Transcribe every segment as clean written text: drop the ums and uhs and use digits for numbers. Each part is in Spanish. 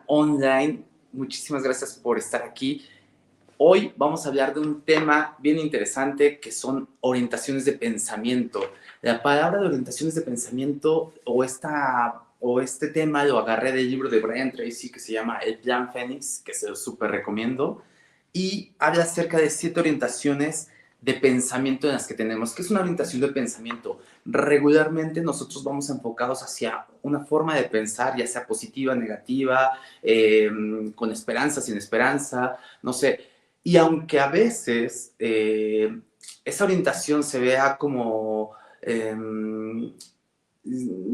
online. Muchísimas gracias por estar aquí. Hoy vamos a hablar de un tema bien interesante que son orientaciones de pensamiento. La palabra de orientaciones de pensamiento o este tema lo agarré del libro de Brian Tracy que se llama El Plan Fénix, que se lo súper recomiendo, y habla acerca de 7 orientaciones de pensamiento en las que tenemos. ¿Qué es una orientación de pensamiento? Regularmente nosotros vamos enfocados hacia una forma de pensar, ya sea positiva, negativa, con esperanza, sin esperanza, no sé. Y aunque a veces esa orientación se vea como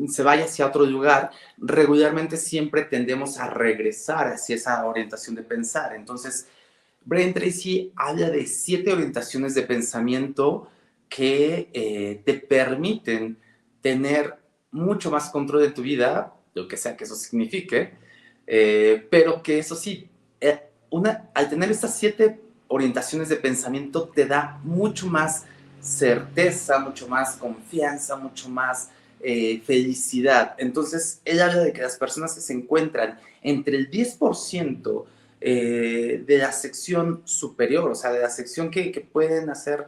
se vaya hacia otro lugar, regularmente siempre tendemos a regresar hacia esa orientación de pensar. Entonces, Brian Tracy habla de 7 orientaciones de pensamiento que te permiten tener mucho más control de tu vida, lo que sea que eso signifique, pero que eso sí, al tener estas 7 orientaciones de pensamiento te da mucho más certeza, mucho más confianza, mucho más felicidad. Entonces, él habla de que las personas que se encuentran entre el 10% de la sección superior, o sea, de la sección que pueden hacer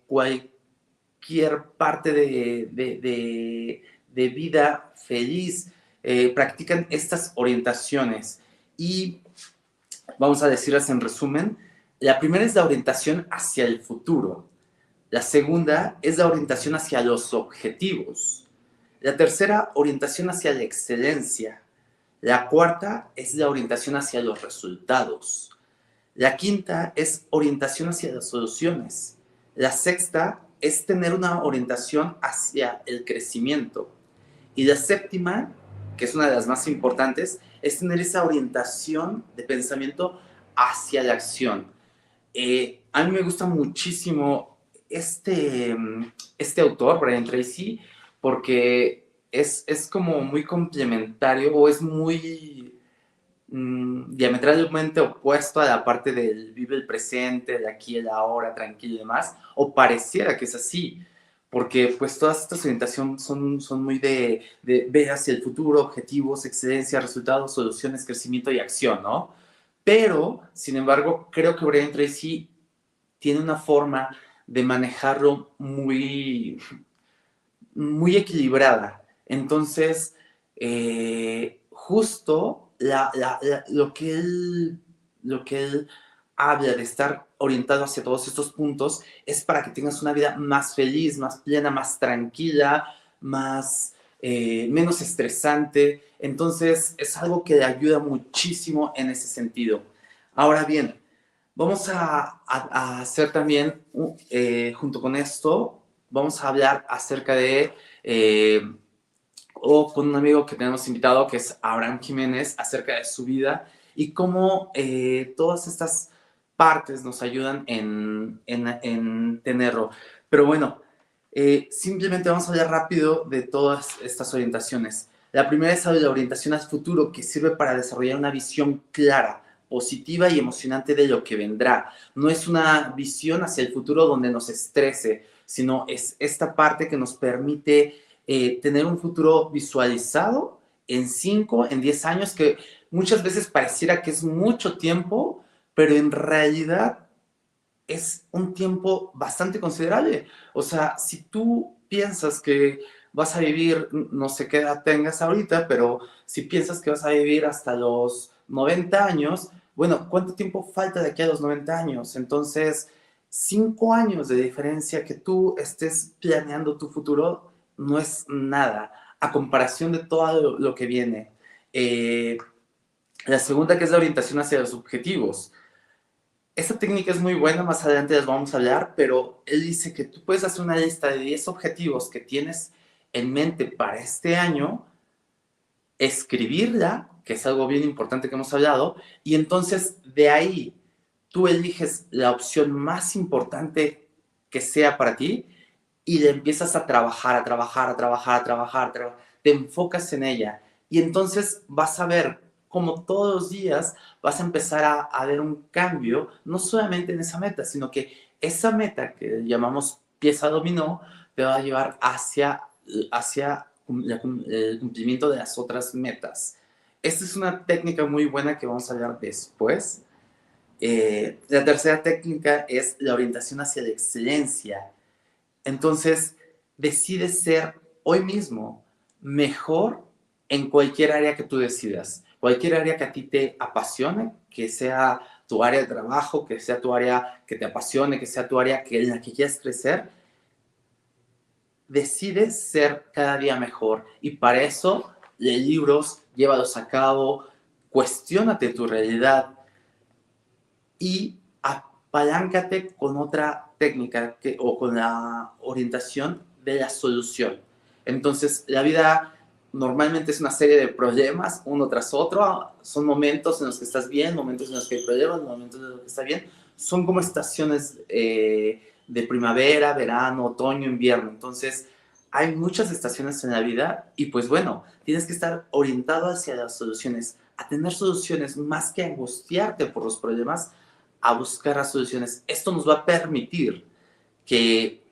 cualquier parte de vida feliz, practican estas orientaciones. Y vamos a decirlas en resumen. La primera es la orientación hacia el futuro. La segunda es la orientación hacia los objetivos. La tercera, orientación hacia la excelencia. La cuarta es la orientación hacia los resultados. La quinta es orientación hacia las soluciones. La sexta es tener una orientación hacia el crecimiento. Y la séptima, que es una de las más importantes, es tener esa orientación de pensamiento hacia la acción. A mí me gusta muchísimo este autor, Brian Tracy, porque es como muy complementario o es muy diametralmente opuesto a la parte del vive el presente, de aquí, el ahora, tranquilo y demás, o pareciera que es así, porque pues todas estas orientaciones son muy de ver hacia el futuro, objetivos, excelencia, resultados, soluciones, crecimiento y acción, ¿no? Pero, sin embargo, creo que Brian Tracy tiene una forma de manejarlo muy equilibrada. Entonces, justo lo que él habla de estar orientado hacia todos estos puntos es para que tengas una vida más feliz, más plena, más tranquila, menos estresante. Entonces, es algo que le ayuda muchísimo en ese sentido. Ahora bien, vamos a hacer también, junto con esto, vamos a hablar acerca de, o con un amigo que tenemos invitado, que es Abraham Jiménez, acerca de su vida y cómo todas estas partes nos ayudan en tenerlo. Pero bueno, simplemente vamos a hablar rápido de todas estas orientaciones. La primera es la orientación al futuro, que sirve para desarrollar una visión clara, positiva y emocionante de lo que vendrá. No es una visión hacia el futuro donde nos estrese, sino es esta parte que nos permite tener un futuro visualizado en 5, en 10 años, que muchas veces pareciera que es mucho tiempo, pero en realidad es un tiempo bastante considerable. O sea, si tú piensas que vas a vivir, no sé qué edad tengas ahorita, pero si piensas que vas a vivir hasta los 90 años, bueno, ¿cuánto tiempo falta de aquí a los 90 años? Entonces, 5 años de diferencia que tú estés planeando tu futuro no es nada a comparación de todo lo que viene. La segunda, que es la orientación hacia los objetivos. Esta técnica es muy buena, más adelante les vamos a hablar, pero él dice que tú puedes hacer una lista de 10 objetivos que tienes en mente para este año, escribirla, que es algo bien importante que hemos hablado, y entonces de ahí tú eliges la opción más importante que sea para ti y le empiezas a trabajar, a trabajar, a trabajar, a trabajar, te enfocas en ella y entonces vas a ver como todos los días vas a empezar a ver un cambio, no solamente en esa meta, sino que esa meta que llamamos pieza dominó te va a llevar hacia el cumplimiento de las otras metas. Esta es una técnica muy buena que vamos a hablar después. La tercera técnica es la orientación hacia la excelencia. Entonces, decide ser hoy mismo mejor en cualquier área que tú decidas. Cualquier área que a ti te apasione, que sea tu área de trabajo, que sea tu área que te apasione, que sea tu área en la que quieras crecer, decide ser cada día mejor. Y para eso, lee libros, llévalos a cabo, cuestiónate tu realidad y apaláncate con otra técnica o con la orientación de la solución. Entonces, la vida normalmente es una serie de problemas, uno tras otro. Son momentos en los que estás bien, momentos en los que hay problemas, momentos en los que estás bien. Son como estaciones de primavera, verano, otoño, invierno. Entonces, hay muchas estaciones en la vida y pues bueno, tienes que estar orientado hacia las soluciones, a tener soluciones más que angustiarte por los problemas, a buscar las soluciones. Esto nos va a permitir que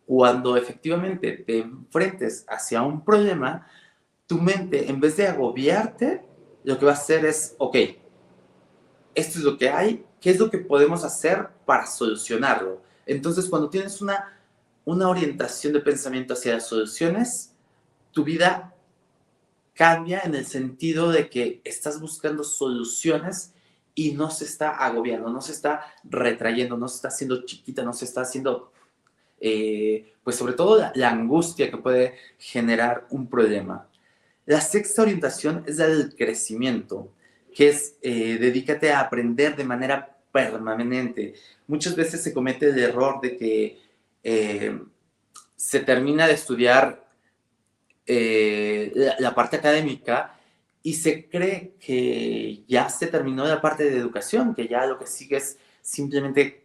cuando efectivamente te enfrentes hacia un problema, tu mente, en vez de agobiarte, lo que va a hacer es, ok, esto es lo que hay, ¿qué es lo que podemos hacer para solucionarlo? Entonces, cuando tienes una orientación de pensamiento hacia las soluciones, tu vida cambia en el sentido de que estás buscando soluciones y no se está agobiando, no se está retrayendo, no se está haciendo chiquita, no se está haciendo, pues sobre todo la angustia que puede generar un problema. La sexta orientación es la del crecimiento, que es dedícate a aprender de manera permanente. Muchas veces se comete el error de que se termina de estudiar la parte académica y se cree que ya se terminó la parte de educación, que ya lo que sigue es simplemente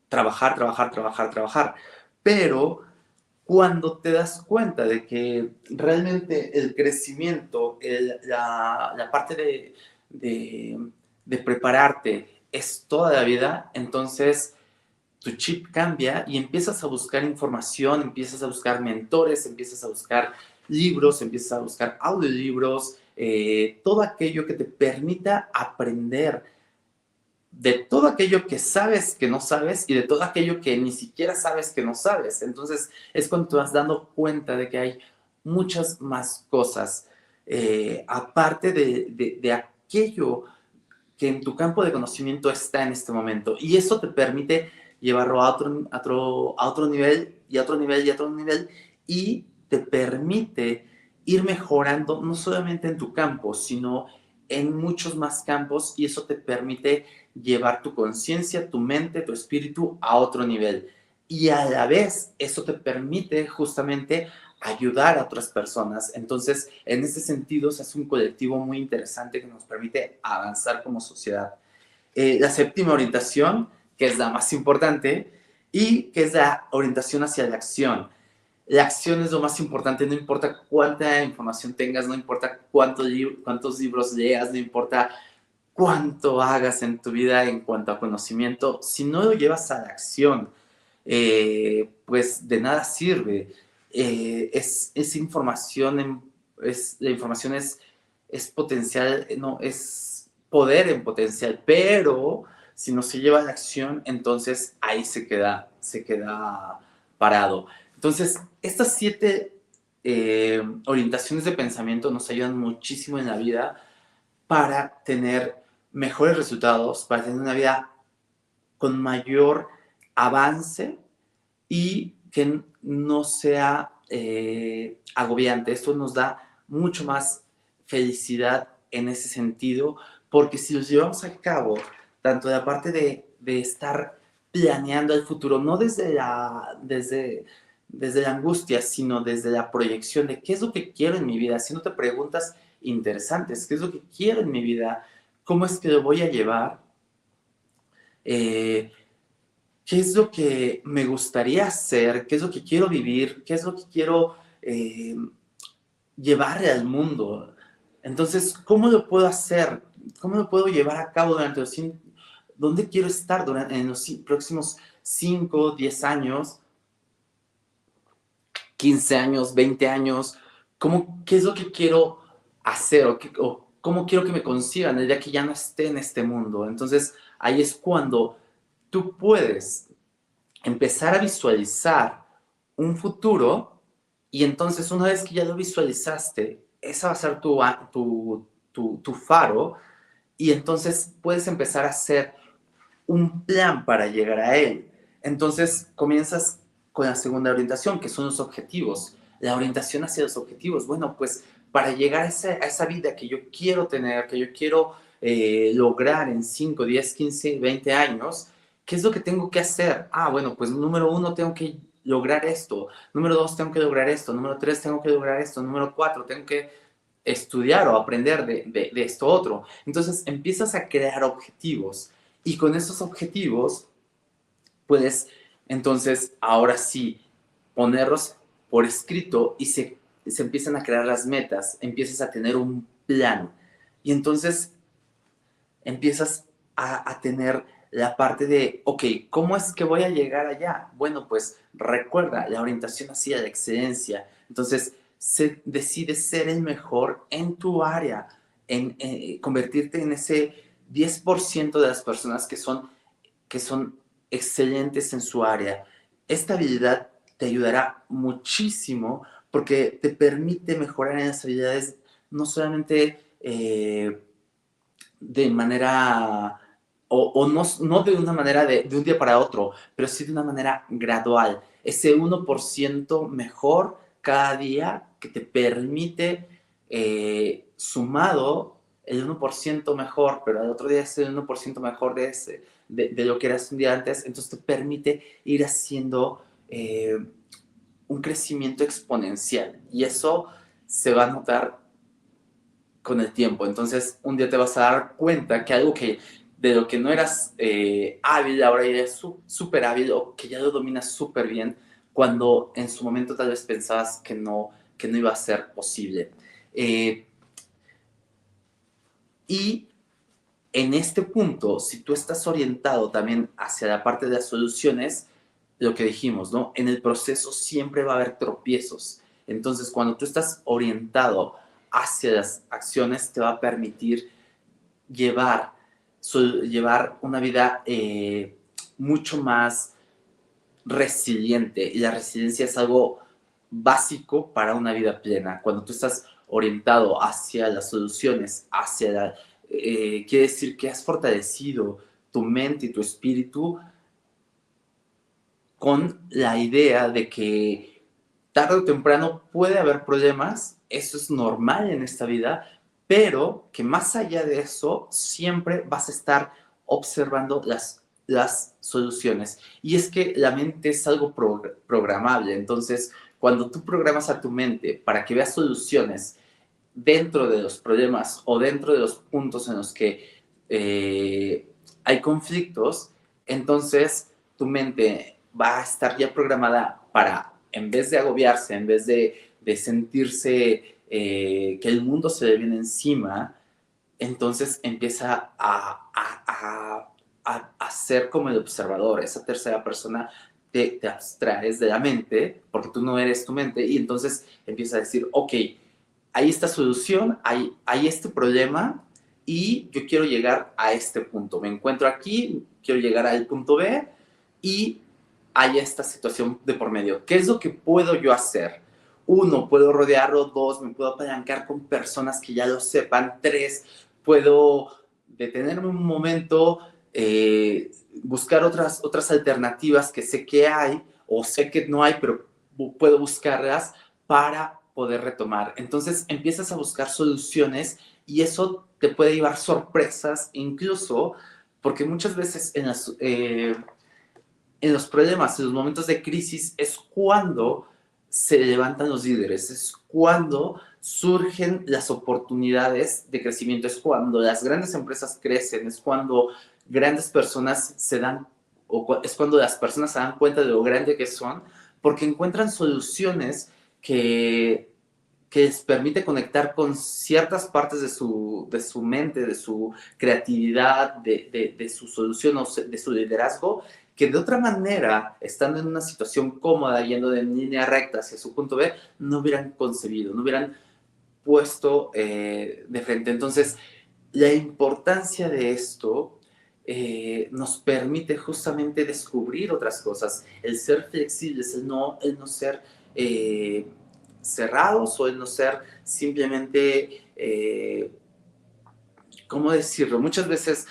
trabajar, trabajar, trabajar, trabajar. Pero cuando te das cuenta de que realmente el crecimiento, la parte de prepararte es toda la vida, entonces tu chip cambia y empiezas a buscar información, empiezas a buscar mentores, empiezas a buscar libros, empiezas a buscar audiolibros, todo aquello que te permita aprender de todo aquello que sabes que no sabes y de todo aquello que ni siquiera sabes que no sabes. Entonces es cuando te vas dando cuenta de que hay muchas más cosas, aparte de aquello que en tu campo de conocimiento está en este momento. Y eso te permite llevarlo a otro nivel y a otro nivel y a otro nivel y te permite ir mejorando no solamente en tu campo, sino en muchos más campos y eso te permite llevar tu conciencia, tu mente, tu espíritu a otro nivel. Y a la vez eso te permite justamente ayudar a otras personas. Entonces, en ese sentido, se hace un colectivo muy interesante que nos permite avanzar como sociedad. La séptima orientación, que es la más importante, y que es la orientación hacia la acción. La acción es lo más importante, no importa cuánta información tengas, no importa cuántos libros leas, no importa cuánto hagas en tu vida en cuanto a conocimiento, si no lo llevas a la acción, pues de nada sirve. Es información, la información es potencial, no, es poder en potencial, pero si no se lleva a la acción, entonces ahí se queda parado. Entonces, estas 7 orientaciones de pensamiento nos ayudan muchísimo en la vida para tener mejores resultados, para tener una vida con mayor avance y que no sea agobiante. Esto nos da mucho más felicidad en ese sentido, porque si los llevamos a cabo, tanto de la parte de estar planeando el futuro, no desde la angustia, sino desde la proyección de qué es lo que quiero en mi vida, haciéndote preguntas interesantes, qué es lo que quiero en mi vida, cómo es que lo voy a llevar, eh, qué es lo que me gustaría hacer, qué es lo que quiero vivir, qué es lo que quiero llevarle al mundo. Entonces, ¿cómo lo puedo hacer? ¿Cómo lo puedo llevar a cabo durante ¿Dónde quiero estar en los próximos 5, 10 años, 15 años, 20 años? ¿Qué es lo que quiero hacer? ¿cómo quiero que me consigan el día que ya no esté en este mundo? Entonces, ahí es cuando tú puedes empezar a visualizar un futuro y entonces una vez que ya lo visualizaste, esa va a ser tu faro y entonces puedes empezar a hacer un plan para llegar a él. Entonces comienzas con la segunda orientación, que son los objetivos. La orientación hacia los objetivos. Bueno, pues para llegar a esa vida que yo quiero tener, que yo quiero lograr en 5, 10, 15, 20 años, ¿qué es lo que tengo que hacer? Ah, bueno, pues número 1 tengo que lograr esto, número 2 tengo que lograr esto, número 3 tengo que lograr esto, número 4 tengo que estudiar o aprender de esto otro. Entonces empiezas a crear objetivos y con esos objetivos puedes entonces ahora sí ponerlos por escrito y se empiezan a crear las metas, empiezas a tener un plan y entonces empiezas a tener la parte de, ok, ¿cómo es que voy a llegar allá? Bueno, pues recuerda la orientación hacia la excelencia. Entonces, decide ser el mejor en tu área, en convertirte en ese 10% de las personas que son excelentes en su área. Esta habilidad te ayudará muchísimo porque te permite mejorar en las habilidades no solamente de manera, o no, no de una manera de un día para otro, pero sí de una manera gradual. Ese 1% mejor cada día que te permite, sumado el 1% mejor, pero al otro día es el 1% mejor de lo que eras un día antes, entonces te permite ir haciendo un crecimiento exponencial y eso se va a notar con el tiempo. Entonces, un día te vas a dar cuenta que algo que de lo que no eras hábil, ahora ya eres súper hábil o que ya lo dominas súper bien, cuando en su momento tal vez pensabas que no iba a ser posible. Y en este punto, si tú estás orientado también hacia la parte de las soluciones, lo que dijimos, ¿no? En el proceso siempre va a haber tropiezos. Entonces, cuando tú estás orientado hacia las acciones, te va a permitir llevar, llevar una vida mucho más resiliente. Y la resiliencia es algo básico para una vida plena. Cuando tú estás orientado hacia las soluciones, quiere decir que has fortalecido tu mente y tu espíritu con la idea de que tarde o temprano puede haber problemas, eso es normal en esta vida, pero que más allá de eso, siempre vas a estar observando las soluciones. Y es que la mente es algo programable, entonces cuando tú programas a tu mente para que vea soluciones dentro de los problemas o dentro de los puntos en los que hay conflictos, entonces tu mente va a estar ya programada para, en vez de agobiarse, en vez de sentirse que el mundo se le viene encima, entonces empieza a ser como el observador, esa tercera persona. Te abstraes de la mente, porque tú no eres tu mente, y entonces empieza a decir, ok, hay esta solución, hay este problema y yo quiero llegar a este punto. Me encuentro aquí, quiero llegar al punto B y hay esta situación de por medio. ¿Qué es lo que puedo yo hacer? Uno, puedo rodearlo. Dos, me puedo apalancar con personas que ya lo sepan. Tres, puedo detenerme un momento, buscar otras alternativas que sé que hay o sé que no hay, pero puedo buscarlas para poder retomar. Entonces empiezas a buscar soluciones y eso te puede llevar sorpresas, incluso porque muchas veces en los problemas, en los momentos de crisis, es cuando se levantan los líderes, es cuando surgen las oportunidades de crecimiento, es cuando las grandes empresas crecen, es cuando grandes personas se dan, es cuando las personas se dan cuenta de lo grande que son, porque encuentran soluciones que, que les permite conectar con ciertas partes de su mente, de su creatividad, de su solución o de su liderazgo, que de otra manera, estando en una situación cómoda, yendo en línea recta hacia su punto B, no hubieran concebido, no hubieran puesto de frente. Entonces, la importancia de esto nos permite justamente descubrir otras cosas, el ser flexibles, el no ser cerrados o el no ser simplemente, ¿cómo decirlo? Muchas veces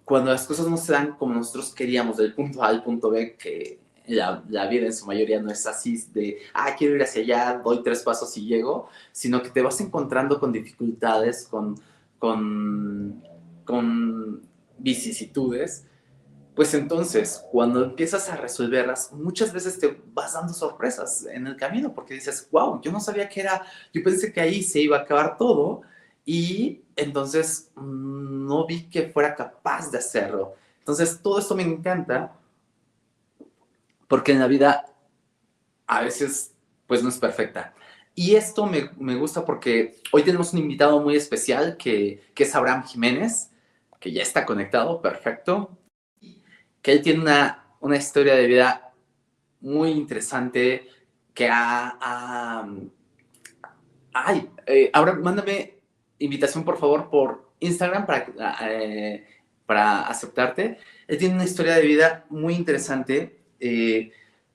cuando las cosas no se dan como nosotros queríamos, del punto A al punto B, que la vida en su mayoría no es así de, quiero ir hacia allá, doy 3 pasos y llego, sino que te vas encontrando con dificultades, con, con vicisitudes, pues entonces, cuando empiezas a resolverlas, muchas veces te vas dando sorpresas en el camino, porque dices, wow, yo no sabía que era, yo pensé que ahí se iba a acabar todo, y entonces no vi que fuera capaz de hacerlo. Entonces, todo esto me encanta, porque en la vida a veces, pues no es perfecta. Y esto me gusta porque hoy tenemos un invitado muy especial que es Abraham Jiménez, que ya está conectado, perfecto, que él tiene una historia de vida muy interesante que ahora mándame invitación por favor por Instagram para aceptarte. Él tiene una historia de vida muy interesante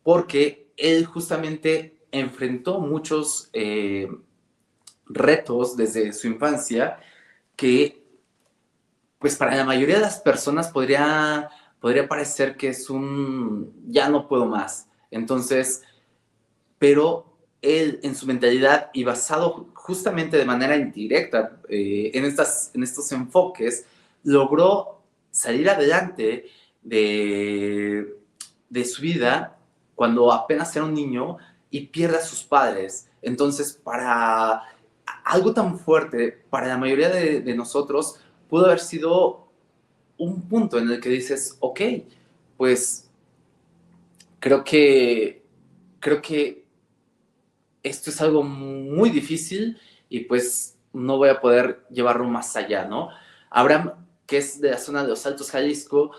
porque él justamente enfrentó muchos retos desde su infancia que pues para la mayoría de las personas podría parecer que es un ya no puedo más. Entonces, pero él en su mentalidad y basado justamente de manera indirecta en estos enfoques, logró salir adelante de, de su vida cuando apenas era un niño y pierde a sus padres. Entonces, para algo tan fuerte, para la mayoría de nosotros, pudo haber sido un punto en el que dices, ok, pues creo que, creo que esto es algo muy difícil y pues no voy a poder llevarlo más allá, ¿no? Abraham, que es de la zona de los Altos Jalisco,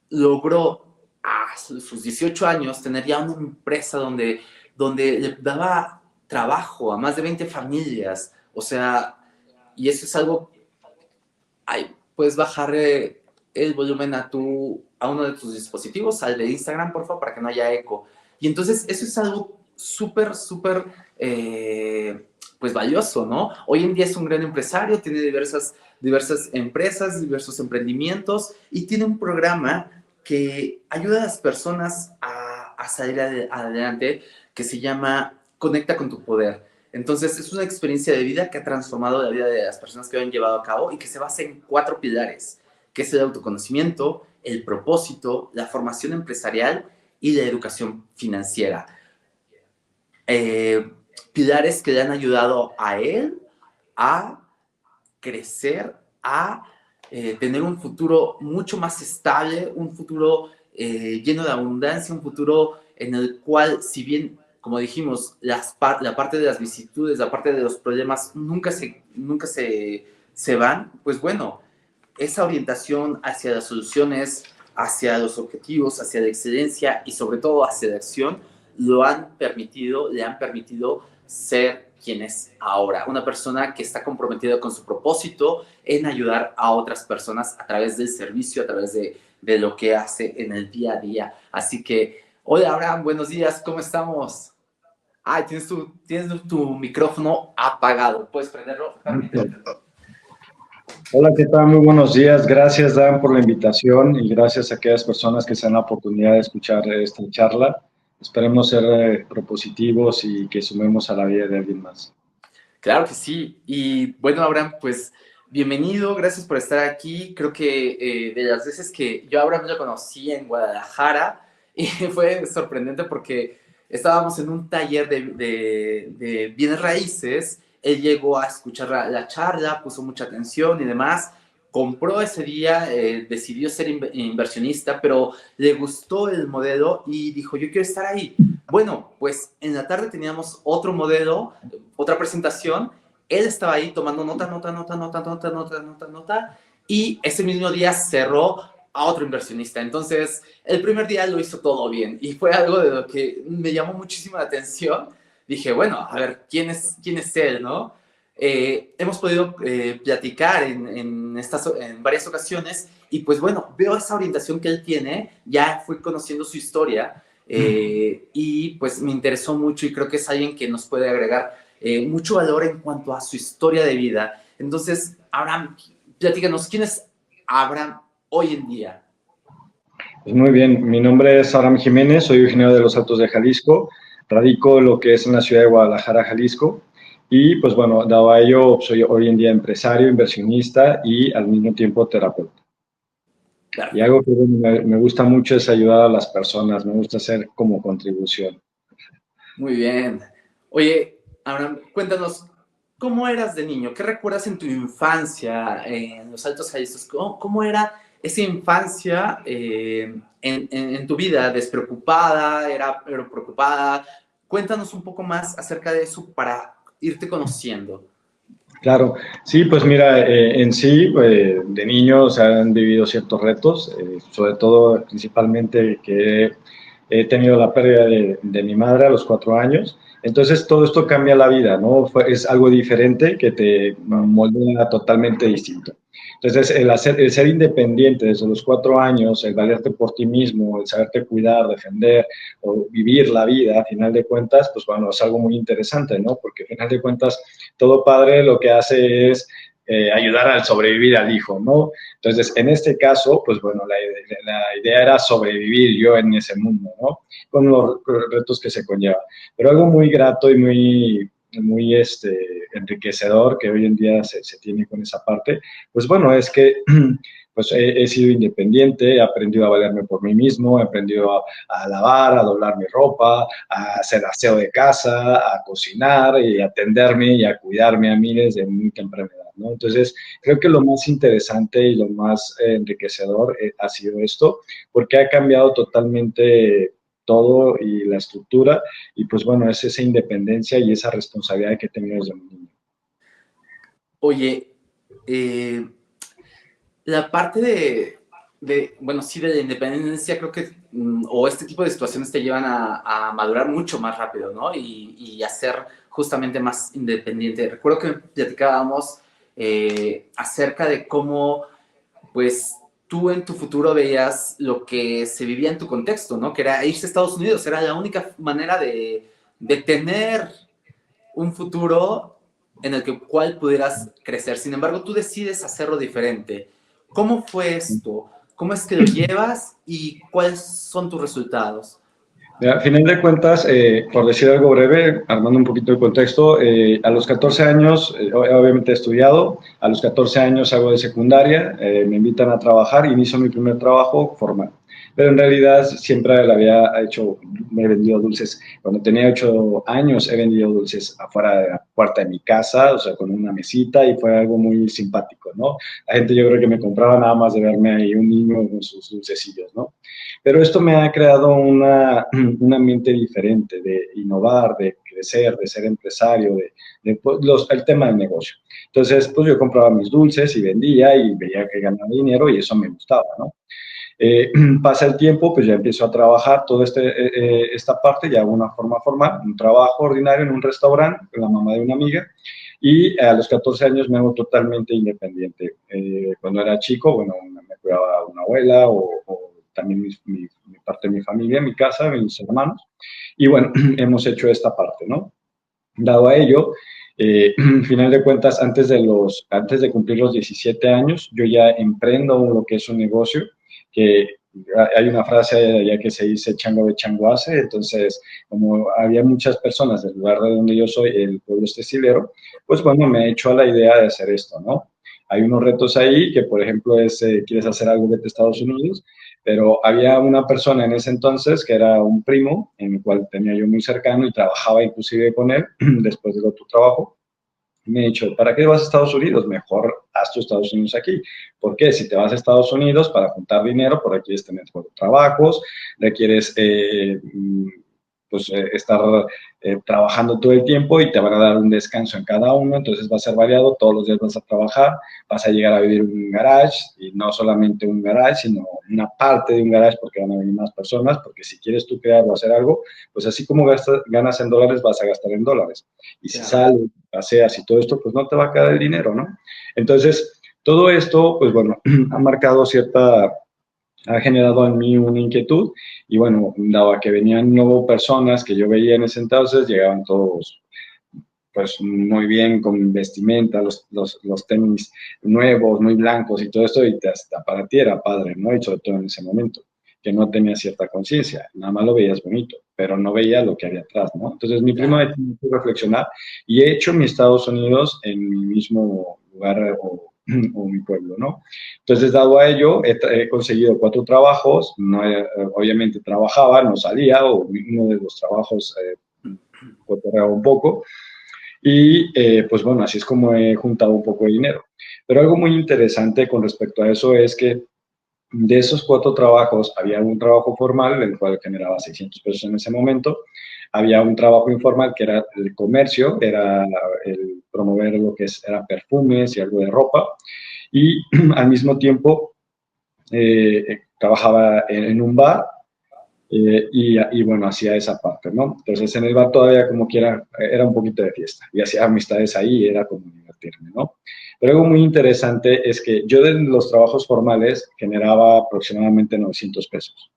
logró a sus 18 años tener ya una empresa donde le daba trabajo a más de 20 familias, o sea, y eso es algo, puedes bajar el volumen a uno de tus dispositivos, al de Instagram, por favor, para que no haya eco. Y entonces eso es algo súper, súper, pues valioso, ¿no? Hoy en día es un gran empresario, tiene diversas empresas, diversos emprendimientos y tiene un programa que ayuda a las personas a salir adelante que se llama Conecta con tu Poder. Entonces, es una experiencia de vida que ha transformado la vida de las personas que lo han llevado a cabo y que se basa en 4 pilares, que es el autoconocimiento, el propósito, la formación empresarial y la educación financiera. Pilares que le han ayudado a él a crecer, a tener un futuro mucho más estable, un futuro lleno de abundancia, un futuro en el cual, si bien, como dijimos, la parte de las vicisitudes, la parte de los problemas nunca se van, pues bueno, esa orientación hacia las soluciones, hacia los objetivos, hacia la excelencia y sobre todo hacia la acción, le han permitido ser quien es ahora. Una persona que está comprometida con su propósito en ayudar a otras personas a través del servicio, a través de lo que hace en el día a día. Así que, hola Abraham, buenos días, ¿cómo estamos? Tienes tu micrófono apagado. ¿Puedes prenderlo? Hola, ¿qué tal? Muy buenos días. Gracias, Dan, por la invitación y gracias a aquellas personas que se dan la oportunidad de escuchar esta charla. Esperemos ser propositivos y que sumemos a la vida de alguien más. Claro que sí. Y bueno, Abraham, pues bienvenido, gracias por estar aquí. Creo que de las veces que yo a Abraham lo conocí en Guadalajara y fue sorprendente porque estábamos en un taller de bienes raíces. Él llegó a escuchar la charla, puso mucha atención y demás. Compró ese día, decidió ser inversionista, pero le gustó el modelo y dijo, yo quiero estar ahí. Bueno, pues en la tarde teníamos otro modelo, otra presentación, él estaba ahí tomando nota, y ese mismo día cerró a otro inversionista. Entonces, el primer día lo hizo todo bien y fue algo de lo que me llamó muchísimo la atención, dije, bueno, a ver, quién es él, ¿no? Hemos podido platicar en varias ocasiones y pues bueno, veo esa orientación que él tiene, ya fui conociendo su historia y pues me interesó mucho y creo que es alguien que nos puede agregar mucho valor en cuanto a su historia de vida. Entonces, Abraham, platícanos, ¿quién es Abraham hoy en día? Pues muy bien, mi nombre es Abraham Jiménez, soy ingeniero de los Altos de Jalisco, radico lo que es en la ciudad de Guadalajara, Jalisco, y pues bueno, dado a ello, soy hoy en día empresario, inversionista y al mismo tiempo terapeuta. Y algo que bueno, me gusta mucho es ayudar a las personas, me gusta hacer como contribución. Muy bien. Oye, Abraham, cuéntanos, ¿cómo eras de niño? ¿Qué recuerdas en tu infancia en los Altos Jaliscos? ¿Cómo era esa infancia en tu vida? ¿Despreocupada? ¿Era preocupada? Cuéntanos un poco más acerca de eso para irte conociendo. Claro, sí, pues mira, en sí, de niño se han vivido ciertos retos, sobre todo, principalmente que he tenido la pérdida de mi madre a los 4 años. Entonces, todo esto cambia la vida, ¿no? Es algo diferente que te Wow. moldea totalmente distinto. Entonces, el ser independiente desde los 4 años, el valerte por ti mismo, el saberte cuidar, defender o vivir la vida, a final de cuentas, pues bueno, es algo muy interesante, ¿no? Porque a final de cuentas, todo padre lo que hace es ayudar al sobrevivir al hijo, ¿no? Entonces, en este caso, pues bueno, la idea era sobrevivir yo en ese mundo, ¿no? Con los retos que se conlleva. Pero algo muy grato y muy enriquecedor que hoy en día se tiene con esa parte, pues bueno, es que pues he sido independiente, he aprendido a valerme por mí mismo, he aprendido a lavar, a doblar mi ropa, a hacer aseo de casa, a cocinar y a atenderme y a cuidarme a mí desde muy temprana edad, ¿no? Entonces, creo que lo más interesante y lo más enriquecedor ha sido esto, porque ha cambiado totalmente todo y la estructura, y pues bueno, es esa independencia y esa responsabilidad que he tenido desde muy niño. Oye, eh, la parte bueno, sí, de la independencia, creo que, o este tipo de situaciones te llevan a madurar mucho más rápido, ¿no? Y a ser justamente más independiente. Recuerdo que platicábamos acerca de cómo, pues, tú en tu futuro veías lo que se vivía en tu contexto, ¿no? Que era irse a Estados Unidos, era la única manera de tener un futuro en el que cual pudieras crecer. Sin embargo, tú decides hacerlo diferente. ¿Cómo fue esto? ¿Cómo es que lo llevas y cuáles son tus resultados? A final de cuentas, por decir algo breve, armando un poquito de contexto, a los 14 años, obviamente he estudiado, a los 14 años hago de secundaria, me invitan a trabajar, inicio mi primer trabajo formal. Pero en realidad siempre le había hecho, me he vendido dulces. Cuando tenía 8 años he vendido dulces afuera de la puerta de mi casa, o sea, con una mesita, y fue algo muy simpático, ¿no? La gente yo creo que me compraba nada más de verme ahí un niño con sus dulcecillos, ¿no? Pero esto me ha creado un ambiente diferente de innovar, de crecer, de ser empresario, pues, el tema del negocio. Entonces, pues yo compraba mis dulces y vendía y veía que ganaba dinero y eso me gustaba, ¿no? Pasa el tiempo, pues ya empiezo a trabajar toda esta parte ya de una forma formal, un trabajo ordinario en un restaurante con la mamá de una amiga, y a los 14 años me hago totalmente independiente. Cuando era chico, bueno, me cuidaba una abuela o también mi parte de mi familia, mi casa, mis hermanos, y bueno, hemos hecho esta parte, ¿no? Dado a ello, final de cuentas, antes de cumplir los 17 años, yo ya emprendo lo que es un negocio, que hay una frase ya que se dice chango de chango hace. Entonces, como había muchas personas del lugar de donde yo soy, el pueblo es textilero, pues bueno, me he hecho a la idea de hacer esto, ¿no? Hay unos retos ahí que, por ejemplo, es, quieres hacer algo vete a Estados Unidos, pero había una persona en ese entonces que era un primo, en el cual tenía yo muy cercano y trabajaba inclusive con él después de otro trabajo. Me ha dicho, ¿para qué vas a Estados Unidos? Mejor haz tus Estados Unidos aquí. ¿Por qué? Si te vas a Estados Unidos para juntar dinero, por aquí requieres tener trabajos, requieres pues, estar trabajando todo el tiempo y te van a dar un descanso en cada uno, entonces va a ser variado, todos los días vas a trabajar, vas a llegar a vivir en un garage, y no solamente un garage, sino una parte de un garage porque van a venir más personas, porque si quieres tú crear o hacer algo, pues así como ganas en dólares, vas a gastar en dólares. Y si Claro. sales, paseas y todo esto, pues no te va a quedar el dinero, ¿no? Entonces, todo esto, pues bueno, ha marcado ha generado en mí una inquietud y bueno, dado que venían nuevas personas que yo veía en ese entonces, llegaban todos pues muy bien con vestimenta, los tenis nuevos, muy blancos y todo esto, y hasta para ti era padre, ¿no? Y sobre todo en ese momento, que no tenía cierta conciencia, nada más lo veías bonito, pero no veía lo que había atrás, ¿no? Entonces mi primo me Claro. hizo reflexionar y he hecho mi Estados Unidos en mi mismo lugar o mi pueblo, ¿no? Entonces, dado a ello, he conseguido 4 trabajos, no, obviamente trabajaba, no salía, o uno de los trabajos cotorreaba un poco, y pues bueno, así es como he juntado un poco de dinero. Pero algo muy interesante con respecto a eso es que de esos 4 trabajos había un trabajo formal, el cual generaba 600 pesos en ese momento. Había un trabajo informal que era el comercio, era el promover lo que era perfumes y algo de ropa. Y al mismo tiempo trabajaba en un bar y bueno, hacía esa parte, ¿no? Entonces en el bar todavía como quiera era un poquito de fiesta y hacía amistades ahí y era como divertirme, ¿no? Pero algo muy interesante es que yo de los trabajos formales generaba aproximadamente 900 pesos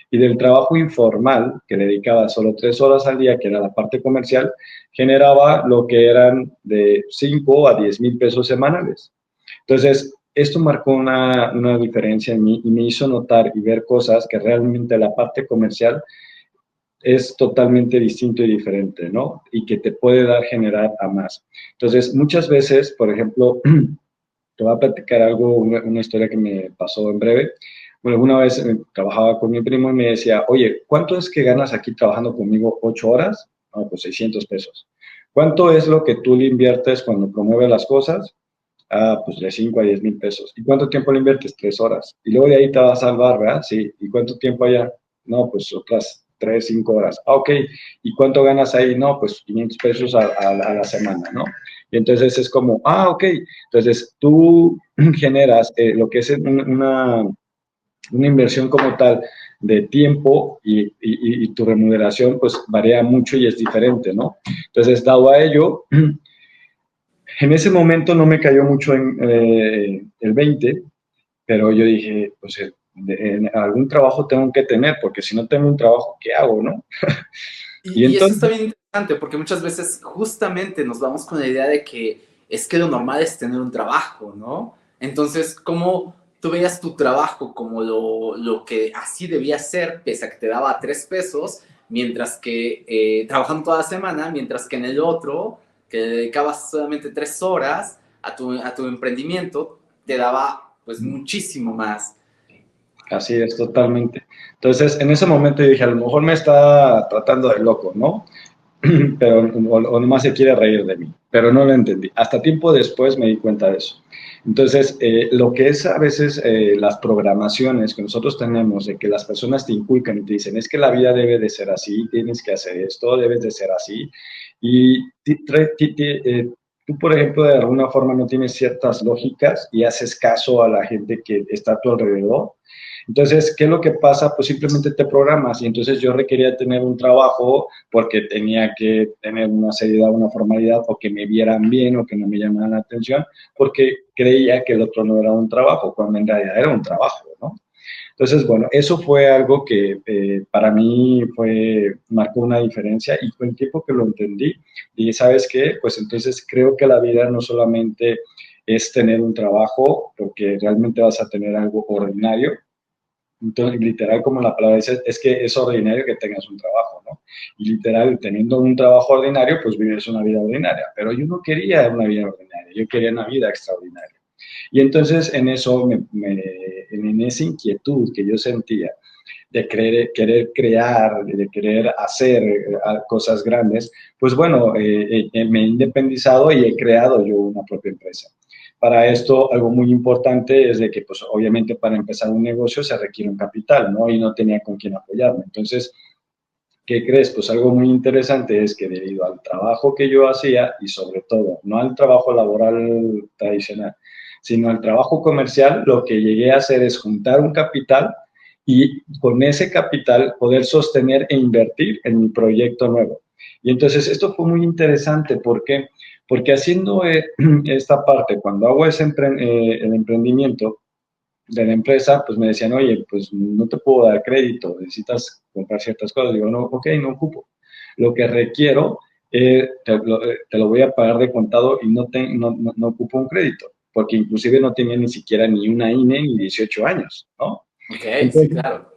y del trabajo informal, que dedicaba solo 3 horas al día, que era la parte comercial, generaba lo que eran de 5 a 10 mil pesos semanales. Entonces, esto marcó una diferencia en mí y me hizo notar y ver cosas que realmente la parte comercial es totalmente distinto y diferente, ¿no? Y que te puede dar generar a más. Entonces, muchas veces, por ejemplo, te voy a platicar algo, una historia que me pasó en breve. Bueno, una vez trabajaba con mi primo y me decía, oye, ¿cuánto es que ganas aquí trabajando conmigo 8 horas? No, pues 600 pesos. ¿Cuánto es lo que tú le inviertes cuando promueves las cosas? Ah, pues de 5 a 10 mil pesos. ¿Y cuánto tiempo le inviertes? 3 horas. Y luego de ahí te vas al bar, ¿verdad? Sí. ¿Y cuánto tiempo allá? No, pues otras 3, 5 horas. Ah, ok. ¿Y cuánto ganas ahí? No, pues 500 pesos a la semana, ¿no? Y entonces es como, ah, ok. Entonces tú generas lo que es una inversión como tal de tiempo y tu remuneración pues varía mucho y es diferente, ¿no? Entonces, dado a ello, en ese momento no me cayó mucho el 20, pero yo dije, pues en algún trabajo tengo que tener, porque si no tengo un trabajo, ¿qué hago, no? Y Y eso entonces, está bien interesante porque muchas veces justamente nos vamos con la idea de que es que lo normal es tener un trabajo, ¿no? Entonces, ¿cómo tú veías tu trabajo como lo que así debía ser, pese a que te daba 3 pesos, mientras que trabajando toda la semana, mientras que en el otro, que le dedicabas solamente 3 horas a tu emprendimiento, te daba pues muchísimo más. así es, totalmente. Entonces, en ese momento yo dije, a lo mejor me está tratando de loco, ¿no? Pero, o nomás se quiere reír de mí, pero no lo entendí. Hasta tiempo después me di cuenta de eso. Entonces, lo que es a veces las programaciones que nosotros tenemos, de que las personas te inculcan y te dicen, es que la vida debe de ser así, tienes que hacer esto, debes de ser así, y tú, por ejemplo, de alguna forma no tienes ciertas lógicas y haces caso a la gente que está a tu alrededor. Entonces, ¿qué es lo que pasa? Pues simplemente te programas y entonces yo requería tener un trabajo porque tenía que tener una seriedad, una formalidad o que me vieran bien o que no me llamaran la atención porque creía que el otro no era un trabajo, cuando en realidad era un trabajo, ¿no? Entonces, bueno, eso fue algo que para mí marcó una diferencia y con el tiempo que lo entendí, y ¿sabes qué? Pues entonces creo que la vida no solamente es tener un trabajo, porque realmente vas a tener algo ordinario, entonces, literal, como la palabra dice, es que es ordinario que tengas un trabajo, ¿no? Y literal, teniendo un trabajo ordinario, pues vives una vida ordinaria. Pero yo no quería una vida ordinaria, yo quería una vida extraordinaria. Y entonces, en eso, en esa inquietud que yo sentía de querer crear, de querer hacer cosas grandes, pues bueno, me he independizado y he creado yo una propia empresa. Para esto, algo muy importante es de que, pues obviamente para empezar un negocio se requiere un capital, ¿no? Y no tenía con quién apoyarme. Entonces, ¿Qué crees? Pues algo muy interesante es que debido al trabajo que yo hacía y sobre todo, no al trabajo laboral tradicional, sino al trabajo comercial, lo que llegué a hacer es juntar un capital y con ese capital poder sostener e invertir en mi proyecto nuevo. Y entonces esto fue muy interesante porque, porque haciendo esta parte, cuando hago el emprendimiento, de la empresa, pues me decían, oye, pues no te puedo dar crédito, necesitas comprar ciertas cosas. Digo, no, ok, no ocupo. Lo que requiero, te lo voy a pagar de contado y no ocupo un crédito, porque inclusive no tenía ni siquiera ni una INE ni 18 años, ¿no? Ok, sí, Entonces, claro.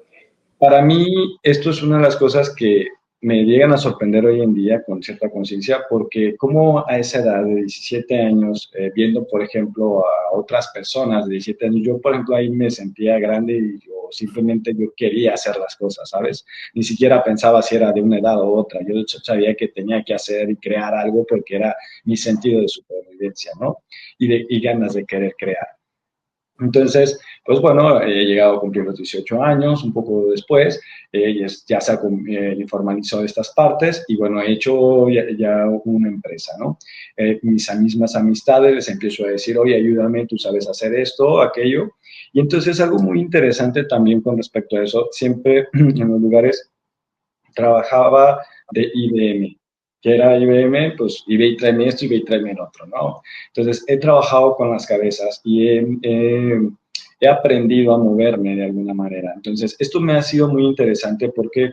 para mí, esto es una de las cosas que me llegan a sorprender hoy en día con cierta conciencia, porque como a esa edad de 17 años, viendo, por ejemplo, a otras personas de 17 años, yo, por ejemplo, ahí me sentía grande y yo simplemente yo quería hacer las cosas, ¿sabes? Ni siquiera pensaba si era de una edad u otra. Yo sabía que tenía que hacer y crear algo porque era mi sentido de supervivencia, ¿no? Y ganas de querer crear. Entonces, pues bueno, he llegado a cumplir los 18 años, un poco después, ya se informalizó estas partes y bueno, he hecho ya una empresa, ¿no? Mis mismas amistades les empiezo a decir, oye, ayúdame, tú sabes hacer esto, aquello. Y entonces algo muy interesante también con respecto a eso, siempre en los lugares trabajaba de IBM, que era IBM, pues eBay tráeme esto, eBay tráeme el otro, ¿no? Entonces he trabajado con las cabezas y he aprendido a moverme de alguna manera. Entonces esto me ha sido muy interesante porque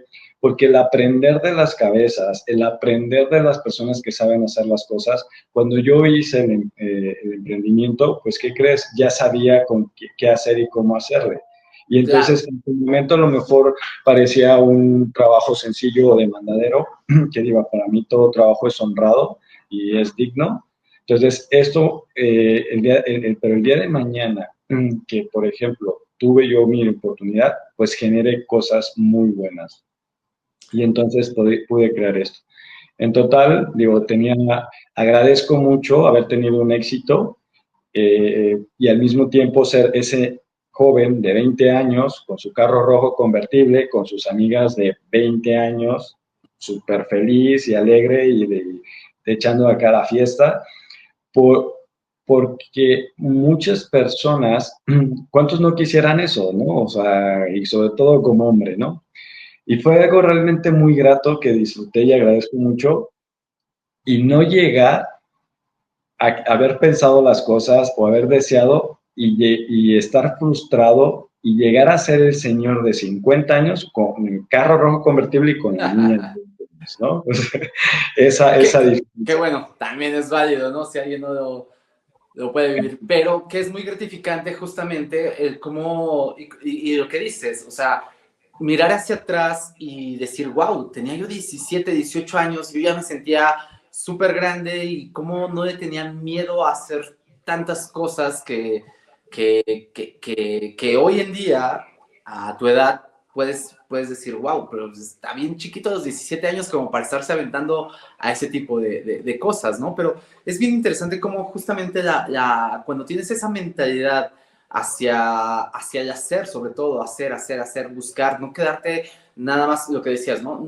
el aprender de las cabezas, el aprender de las personas que saben hacer las cosas, cuando yo hice el emprendimiento, pues ¿qué crees? Ya sabía con qué hacer y cómo hacerle. Y Claro. entonces en su momento a lo mejor parecía un trabajo sencillo o demandadero, que digo, para mí todo trabajo es honrado y es digno. Entonces, esto, pero el día de mañana, que por ejemplo tuve yo mi oportunidad, pues generé cosas muy buenas. Y entonces pude crear esto. En total, digo, agradezco mucho haber tenido un éxito y al mismo tiempo ser ese joven de 20 años con su carro rojo convertible, con sus amigas de 20 años, súper feliz y alegre y de echando a cada fiesta, por, porque muchas personas, ¿cuántos no quisieran eso, no? O sea, y sobre todo como hombre, ¿no? Y fue algo realmente muy grato que disfruté y agradezco mucho y no llegar haber pensado las cosas o haber deseado y estar frustrado y llegar a ser el señor de 50 años con el carro rojo convertible y con la niña de 20 años, ¿no? Esa Que diferencia. bueno, también es válido, ¿no? Si alguien no lo puede vivir, pero que es muy gratificante justamente el cómo, y lo que dices, o sea, mirar hacia atrás y decir, wow, tenía yo 17, 18 años, yo ya me sentía súper grande y cómo no le tenían miedo a hacer tantas cosas que hoy en día, a tu edad, puedes decir, wow, pero está bien chiquito a los 17 años como para estarse aventando a ese tipo de cosas, ¿no? Pero es bien interesante cómo justamente cuando tienes esa mentalidad hacia el hacer, sobre todo, hacer, buscar, no quedarte nada más lo que decías, ¿no?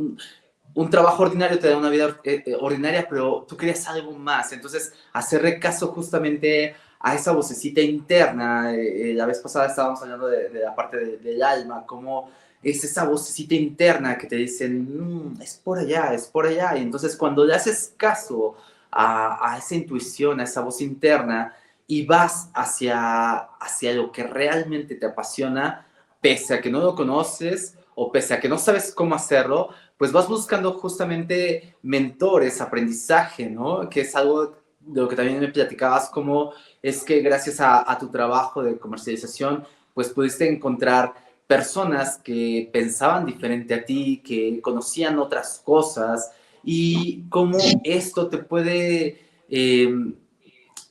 Un trabajo ordinario te da una vida ordinaria, pero tú querías algo más. Entonces, hacerle caso justamente a esa vocecita interna. La vez pasada estábamos hablando de la parte del alma, cómo es esa vocecita interna que te dicen, es por allá, es por allá. Y entonces, cuando le haces caso a esa intuición, a esa voz interna, y vas hacia lo que realmente te apasiona, pese a que no lo conoces o pese a que no sabes cómo hacerlo, pues vas buscando justamente mentores, aprendizaje, ¿no? Que es algo de lo que también me platicabas, como es que gracias a tu trabajo de comercialización, pues pudiste encontrar personas que pensaban diferente a ti, que conocían otras cosas y cómo esto te puede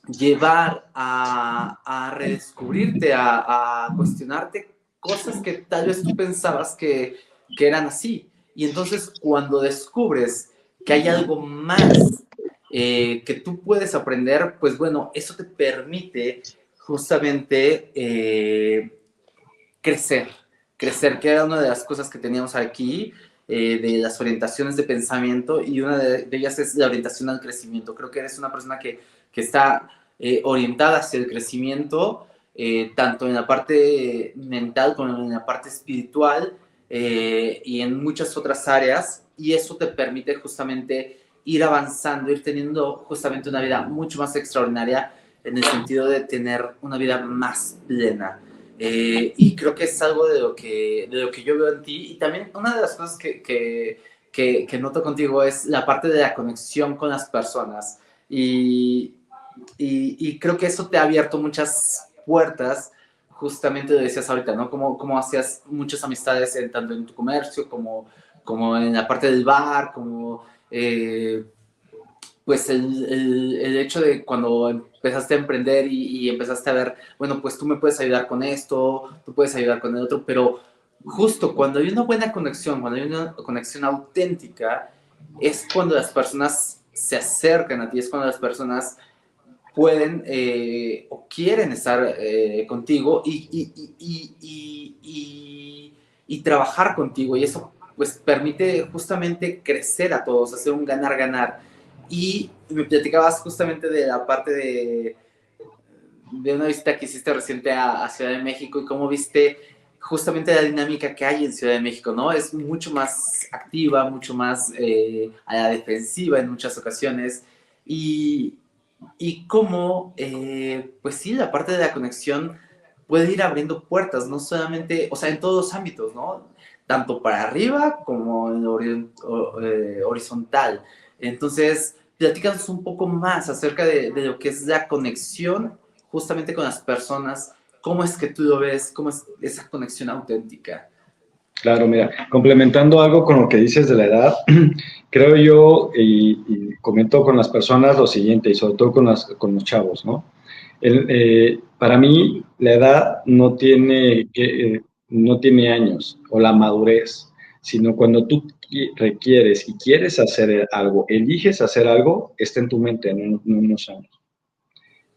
llevar a redescubrirte, a cuestionarte cosas que tal vez tú pensabas que eran así. Y entonces cuando descubres que hay algo más que tú puedes aprender, pues bueno, eso te permite justamente crecer, crecer, que era una de las cosas que teníamos aquí. de las orientaciones de pensamiento, y una de ellas es la orientación al crecimiento. Creo que eres una persona que está orientada hacia el crecimiento, tanto en la parte mental como en la parte espiritual, y en muchas otras áreas, y eso te permite justamente ir avanzando, ir teniendo justamente una vida mucho más extraordinaria, en el sentido de tener una vida más plena. Y creo que es algo de lo que yo veo en ti. Y también una de las cosas que noto contigo es la parte de la conexión con las personas. Y creo que eso te ha abierto muchas puertas, justamente lo decías ahorita, ¿no? Como hacías muchas amistades tanto en tu comercio como en la parte del bar, como pues el hecho de cuando empezaste a emprender y empezaste a ver, bueno, pues tú me puedes ayudar con esto, tú puedes ayudar con el otro, pero justo cuando hay una buena conexión, cuando hay una conexión auténtica, es cuando las personas se acercan a ti, es cuando las personas pueden o quieren estar contigo y trabajar contigo, y eso pues permite justamente crecer a todos, hacer un ganar-ganar. Y me platicabas justamente de la parte de una visita que hiciste reciente a Ciudad de México, y cómo viste justamente la dinámica que hay en Ciudad de México, ¿no? Es mucho más activa, mucho más a la defensiva en muchas ocasiones, y, y cómo, pues sí, la parte de la conexión puede ir abriendo puertas, no solamente, o sea, en todos los ámbitos, ¿no? Tanto para arriba como en lo horizontal. Entonces, platícanos un poco más acerca de lo que es la conexión justamente con las personas. ¿Cómo es que tú lo ves? ¿Cómo es esa conexión auténtica? Claro, mira, complementando algo con lo que dices de la edad, creo yo y comento con las personas lo siguiente, y sobre todo con los chavos, ¿no? Para mí, la edad no tiene años o la madurez, sino cuando tú requieres y quieres hacer algo, eliges hacer algo, está en tu mente en unos años.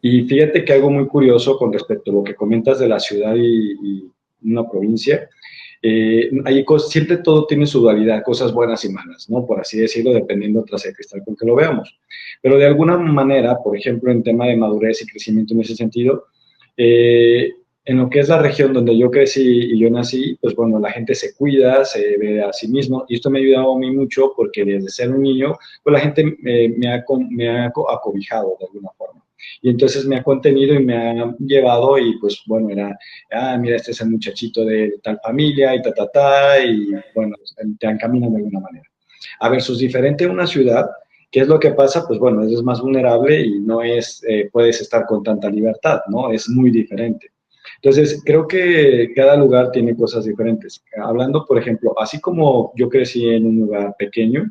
Y fíjate que algo muy curioso con respecto a lo que comentas de la ciudad y una provincia, siempre todo tiene su dualidad, cosas buenas y malas, ¿no? Por así decirlo, dependiendo tras el cristal con que lo veamos. Pero de alguna manera, por ejemplo, en tema de madurez y crecimiento en ese sentido, eh, en lo que es la región donde yo crecí y yo nací, pues bueno, la gente se cuida, se ve a sí mismo, y esto me ha ayudado a mí mucho porque desde ser un niño, pues la gente me ha acobijado de alguna forma. Y entonces me ha contenido y me ha llevado y pues bueno, mira, este es el muchachito de tal familia y y bueno, te encaminan de alguna manera. A versus diferente a una ciudad, ¿qué es lo que pasa? Pues bueno, eres más vulnerable y no puedes estar con tanta libertad, ¿no? Es muy diferente. Entonces, creo que cada lugar tiene cosas diferentes. Hablando, por ejemplo, así como yo crecí en un lugar pequeño,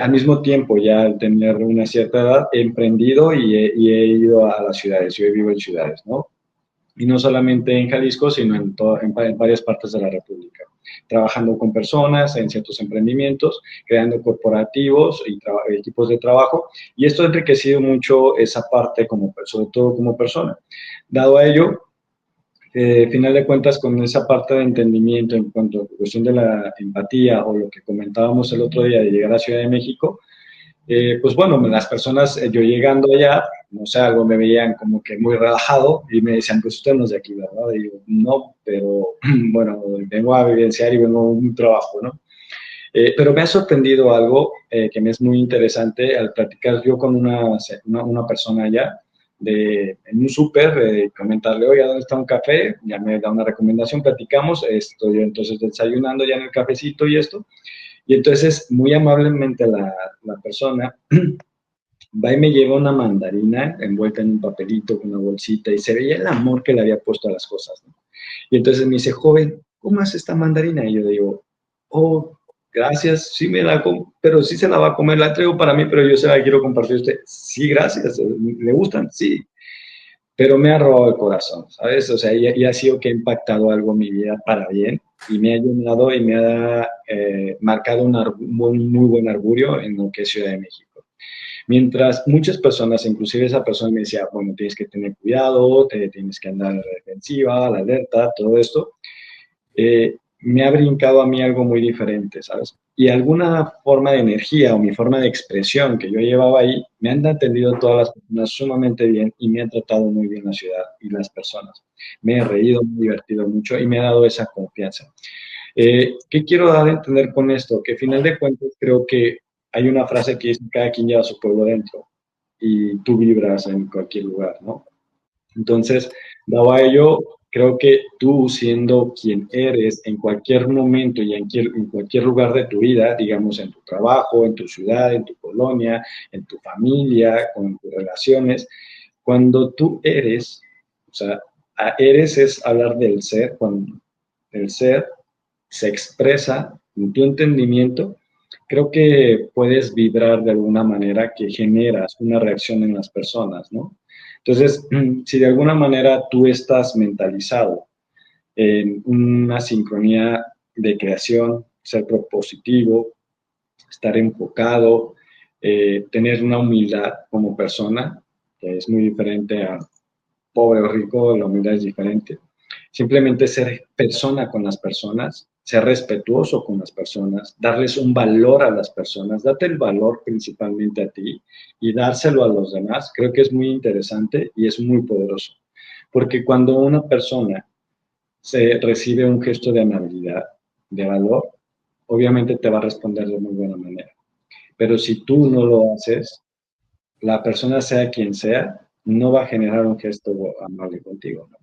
al mismo tiempo, ya al tener una cierta edad, he emprendido y he ido a las ciudades. Yo vivo en ciudades, ¿no? Y no solamente en Jalisco, sino en varias partes de la República, trabajando con personas en ciertos emprendimientos, creando corporativos y equipos de trabajo, y esto ha enriquecido mucho esa parte, sobre todo como persona. Dado a ello, final de cuentas, con esa parte de entendimiento en cuanto a cuestión de la empatía o lo que comentábamos el otro día de llegar a Ciudad de México, pues bueno, las personas, yo llegando allá, no sé, algo me veían como que muy relajado y me decían, pues usted no es de aquí, ¿verdad? Y yo, no, pero bueno, vengo a vivenciar y vengo a un trabajo, ¿no? Pero me ha sorprendido algo que me es muy interesante al platicar yo con una persona allá, en un súper, comentarle, oye, ¿dónde está un café? Ya me da una recomendación, platicamos, estoy entonces desayunando ya en el cafecito y esto, y entonces muy amablemente la persona va y me lleva una mandarina envuelta en un papelito con una bolsita y se veía el amor que le había puesto a las cosas, ¿no? Y entonces me dice, joven, ¿cómo hace esta mandarina? Y yo digo, oh, gracias, sí pero sí se la va a comer, la traigo para mí, pero yo se la quiero compartir a usted. Sí, gracias, ¿le gustan? Sí, pero me ha robado el corazón, ¿sabes? O sea, y ha sido que ha impactado algo en mi vida para bien y me ha llenado y me ha marcado un muy buen augurio en lo que es Ciudad de México. Mientras muchas personas, inclusive esa persona me decía, bueno, tienes que tener cuidado, tienes que andar a la defensiva, a la alerta, todo esto. me ha brincado a mí algo muy diferente, ¿sabes? Y alguna forma de energía o mi forma de expresión que yo llevaba ahí, me han atendido todas las personas sumamente bien y me han tratado muy bien la ciudad y las personas. Me he reído, me he divertido mucho y me ha dado esa confianza. ¿Qué quiero dar a entender con esto? Que al final de cuentas creo que hay una frase que dice, cada quien lleva su pueblo dentro y tú vibras en cualquier lugar, ¿no? Entonces, dado a ello, creo que tú siendo quien eres en cualquier momento y en cualquier lugar de tu vida, digamos en tu trabajo, en tu ciudad, en tu colonia, en tu familia, con tus relaciones, cuando tú eres, o sea, eres es hablar del ser, cuando el ser se expresa en tu entendimiento, creo que puedes vibrar de alguna manera que generas una reacción en las personas, ¿no? Entonces, si de alguna manera tú estás mentalizado en una sincronía de creación, ser propositivo, estar enfocado, tener una humildad como persona, que es muy diferente a pobre o rico, la humildad es diferente. Simplemente ser persona con las personas, ser respetuoso con las personas, darles un valor a las personas, date el valor principalmente a ti y dárselo a los demás, creo que es muy interesante y es muy poderoso. Porque cuando una persona se recibe un gesto de amabilidad, de valor, obviamente te va a responder de muy buena manera. Pero si tú no lo haces, la persona sea quien sea, no va a generar un gesto amable contigo, ¿no?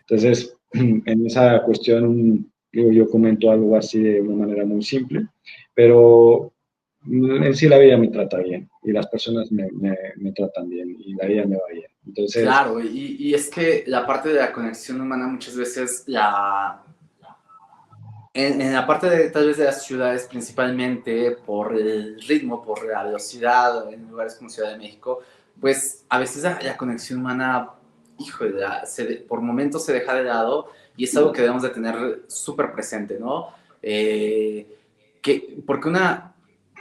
Entonces, en esa cuestión, yo comento algo así de una manera muy simple, pero en sí la vida me trata bien y las personas me tratan bien y la vida me va bien. Entonces, Claro, y es que la parte de la conexión humana muchas veces en la parte de tal vez de las ciudades principalmente por el ritmo, por la velocidad, en lugares como Ciudad de México, pues a veces la conexión humana, híjole, por momentos se deja de lado y es algo que debemos de tener súper presente, ¿no? Porque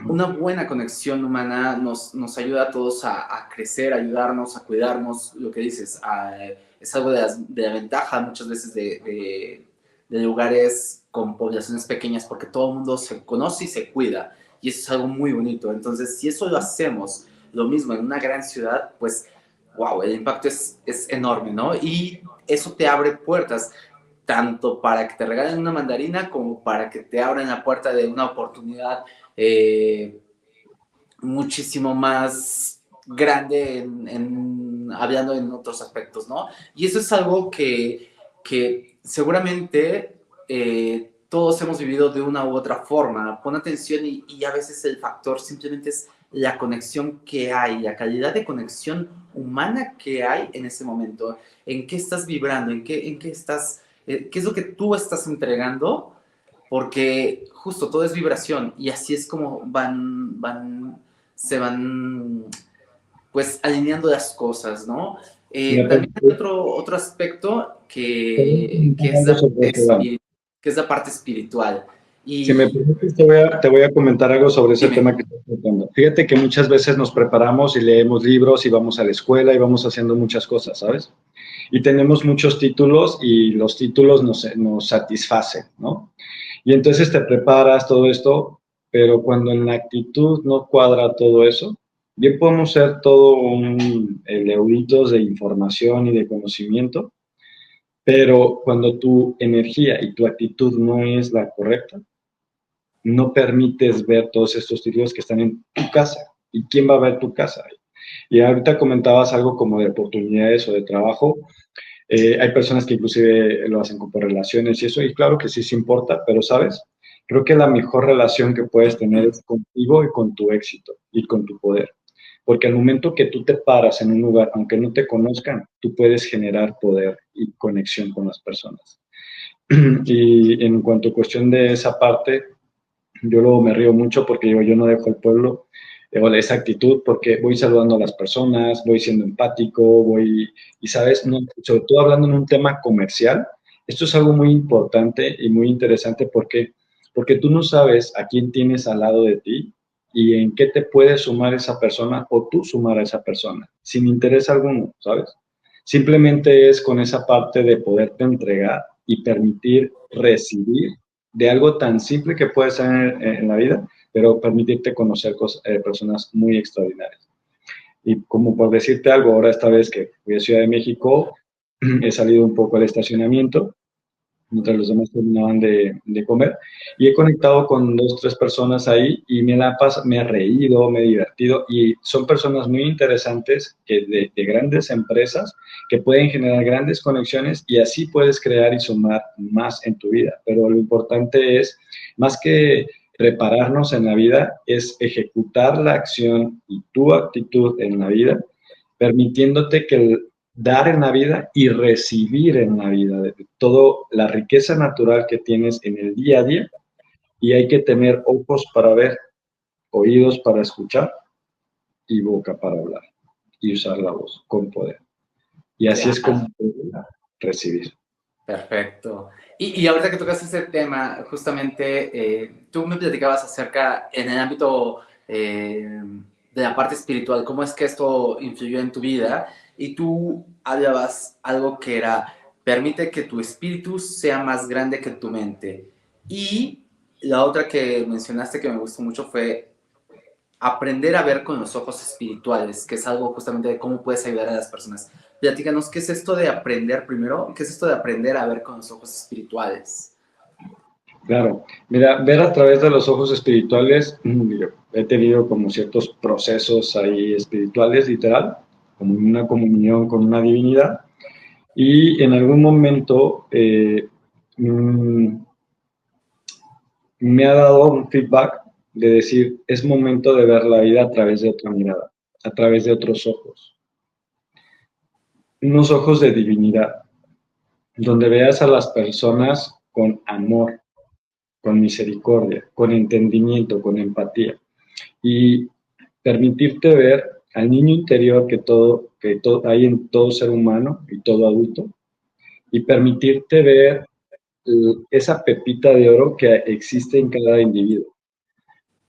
una buena conexión humana nos ayuda a todos a crecer, a ayudarnos, a cuidarnos, lo que dices, es algo de la ventaja muchas veces de lugares con poblaciones pequeñas porque todo el mundo se conoce y se cuida y eso es algo muy bonito. Entonces, si eso lo hacemos lo mismo en una gran ciudad, pues, wow, el impacto es enorme, ¿no? Y eso te abre puertas tanto para que te regalen una mandarina como para que te abran la puerta de una oportunidad eh, muchísimo más grande hablando en otros aspectos, ¿no? Y eso es algo que seguramente todos hemos vivido de una u otra forma. Pon atención y a veces el factor simplemente es la conexión que hay, la calidad de conexión humana que hay en ese momento, en qué estás vibrando, en qué estás, qué es lo que tú estás entregando, porque justo todo es vibración y así es como se van pues alineando las cosas, ¿no? me También hay permite otro aspecto que comentar es algo sobre eso, Dan. que es la parte espiritual. Si me Y permites, te voy a comentar algo sobre ese tema dime, que estás tratando. Fíjate que muchas veces nos preparamos y leemos libros y vamos a la escuela y vamos haciendo muchas cosas, ¿sabes? Y tenemos muchos títulos y los títulos nos satisfacen, ¿no? Y entonces te preparas todo esto, pero cuando en la actitud no cuadra todo eso, bien podemos ser todo un eruditos de información y de conocimiento, pero cuando tu energía y tu actitud no es la correcta, no permites ver todos estos títulos que están en tu casa. ¿Y quién va a ver tu casa? Y ahorita comentabas algo como de oportunidades o de trabajo. Hay personas que inclusive lo hacen por relaciones y eso, y claro que sí se importa, pero sabes, creo que la mejor relación que puedes tener es contigo y con tu éxito y con tu poder. Porque al momento que tú te paras en un lugar, aunque no te conozcan, tú puedes generar poder y conexión con las personas. Y en cuanto a cuestión de esa parte, yo luego me río mucho porque yo no dejo el pueblo, o esa actitud, porque voy saludando a las personas, voy siendo empático, y sabes, no, sobre todo hablando en un tema comercial, esto es algo muy importante y muy interesante porque tú no sabes a quién tienes al lado de ti y en qué te puede sumar esa persona o tú sumar a esa persona, sin interés alguno, ¿sabes? Simplemente es con esa parte de poderte entregar y permitir recibir de algo tan simple que puede ser en la vida, pero permitirte conocer personas muy extraordinarias. Y como por decirte algo, ahora esta vez que fui a Ciudad de México, he salido un poco al estacionamiento mientras los demás terminaban de comer, y he conectado con dos, tres personas ahí y me he reído, me he divertido, y son personas muy interesantes de grandes empresas que pueden generar grandes conexiones y así puedes crear y sumar más en tu vida. Pero lo importante es, más que prepararnos en la vida, es ejecutar la acción y tu actitud en la vida, permitiéndote que dar en la vida y recibir en la vida, de toda la riqueza natural que tienes en el día a día, y hay que tener ojos para ver, oídos para escuchar y boca para hablar y usar la voz con poder. Y así es como Claro. recibir. Perfecto. Y ahorita que tocas ese tema, justamente tú me platicabas acerca en el ámbito de la parte espiritual, cómo es que esto influyó en tu vida, y tú hablabas algo que era, permite que tu espíritu sea más grande que tu mente. Y la otra que mencionaste que me gustó mucho fue aprender a ver con los ojos espirituales, que es algo justamente de cómo puedes ayudar a las personas. Platícanos, ¿qué es esto de aprender primero? ¿Qué es esto de aprender a ver con los ojos espirituales? Claro, mira, ver a través de los ojos espirituales, yo he tenido como ciertos procesos ahí espirituales, literal, como una comunión con una divinidad, y en algún momento me ha dado un feedback de decir, es momento de ver la vida a través de otra mirada, a través de otros ojos, unos ojos de divinidad, donde veas a las personas con amor, con misericordia, con entendimiento, con empatía, y permitirte ver al niño interior que hay en todo ser humano y todo adulto, y permitirte ver esa pepita de oro que existe en cada individuo.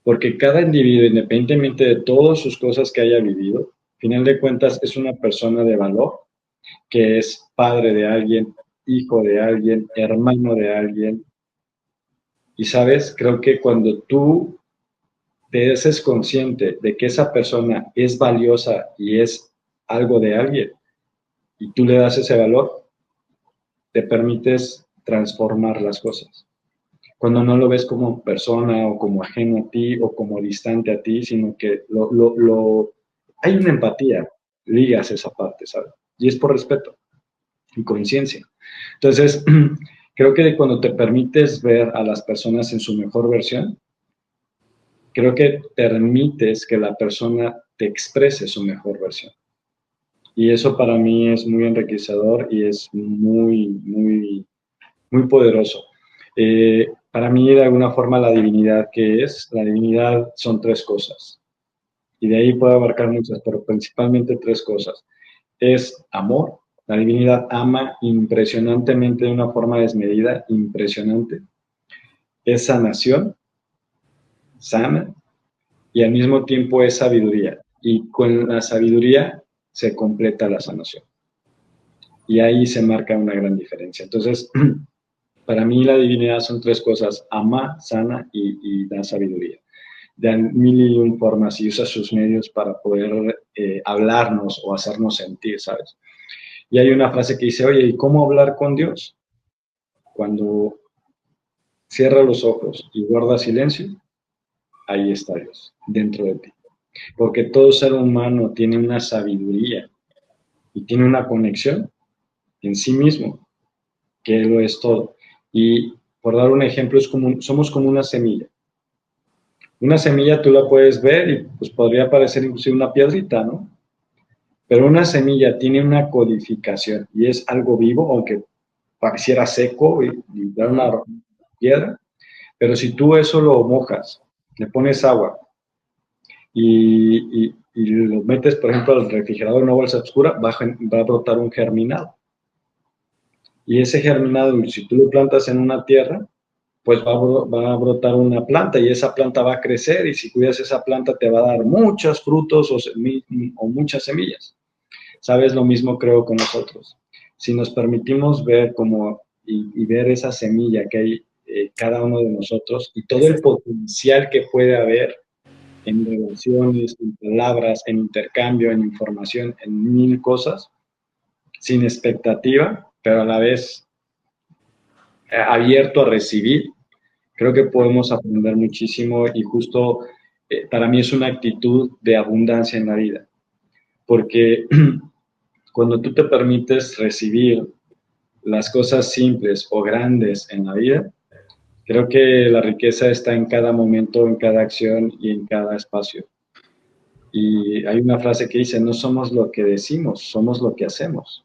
Porque cada individuo, independientemente de todas sus cosas que haya vivido, final de cuentas es una persona de valor, que es padre de alguien, hijo de alguien, hermano de alguien. Y sabes, creo que cuando tú te haces consciente de que esa persona es valiosa y es algo de alguien, y tú le das ese valor, te permites transformar las cosas. Cuando no lo ves como persona o como ajeno a ti o como distante a ti, sino que hay una empatía, ligas esa parte, ¿sabes? Y es por respeto y conciencia. Entonces, creo que cuando te permites ver a las personas en su mejor versión, creo que permites que la persona te exprese su mejor versión. Y eso para mí es muy enriquecedor y es muy, muy, muy poderoso. Para mí, de alguna forma, la divinidad, ¿qué es? La divinidad son tres cosas. Y de ahí puedo abarcar muchas, pero principalmente tres cosas. Es amor. La divinidad ama impresionantemente de una forma desmedida, impresionante. Es sanación, sana, y al mismo tiempo es sabiduría. Y con la sabiduría se completa la sanación. Y ahí se marca una gran diferencia. Entonces, para mí la divinidad son tres cosas: ama, sana y da sabiduría. De mil y un formas y usa sus medios para poder hablarnos o hacernos sentir, ¿sabes? Y hay una frase que dice, oye, ¿y cómo hablar con Dios? Cuando cierra los ojos y guarda silencio, ahí está Dios, dentro de ti. Porque todo ser humano tiene una sabiduría y tiene una conexión en sí mismo, que lo es todo. Y por dar un ejemplo, somos como una semilla. Una semilla tú la puedes ver y pues podría parecer inclusive una piedrita, ¿no? Pero una semilla tiene una codificación y es algo vivo, aunque pareciera seco y da una piedra, pero si tú eso lo mojas, le pones agua y lo metes, por ejemplo, al refrigerador en una bolsa oscura, va a brotar un germinado. Y ese germinado, si tú lo plantas en una tierra, pues va a brotar una planta y esa planta va a crecer, y si cuidas esa planta te va a dar muchos frutos o muchas semillas. ¿Sabes? Lo mismo creo con nosotros. Si nos permitimos ver y ver esa semilla que hay cada uno de nosotros y todo el Exacto. potencial que puede haber en relaciones, en palabras, en intercambio, en información, en mil cosas, sin expectativa, pero a la vez abierto a recibir. Creo que podemos aprender muchísimo y justo para mí es una actitud de abundancia en la vida, porque cuando tú te permites recibir las cosas simples o grandes en la vida, creo que la riqueza está en cada momento, en cada acción y en cada espacio. Y hay una frase que dice, no somos lo que decimos, somos lo que hacemos.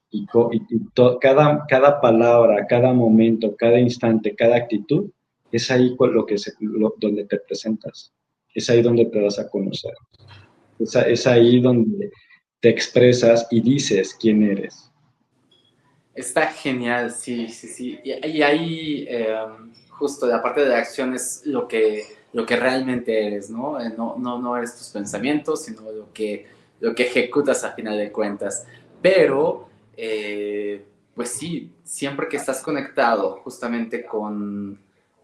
Cada palabra, cada momento, cada instante, cada actitud, es ahí donde te presentas. Es ahí donde te das a conocer. Es ahí donde te expresas y dices quién eres. Está genial, sí, sí, sí. Y ahí, justo de la parte de la acción es lo que realmente eres, ¿no? No eres tus pensamientos, sino lo que ejecutas a final de cuentas. Pero, pues sí, siempre que estás conectado justamente con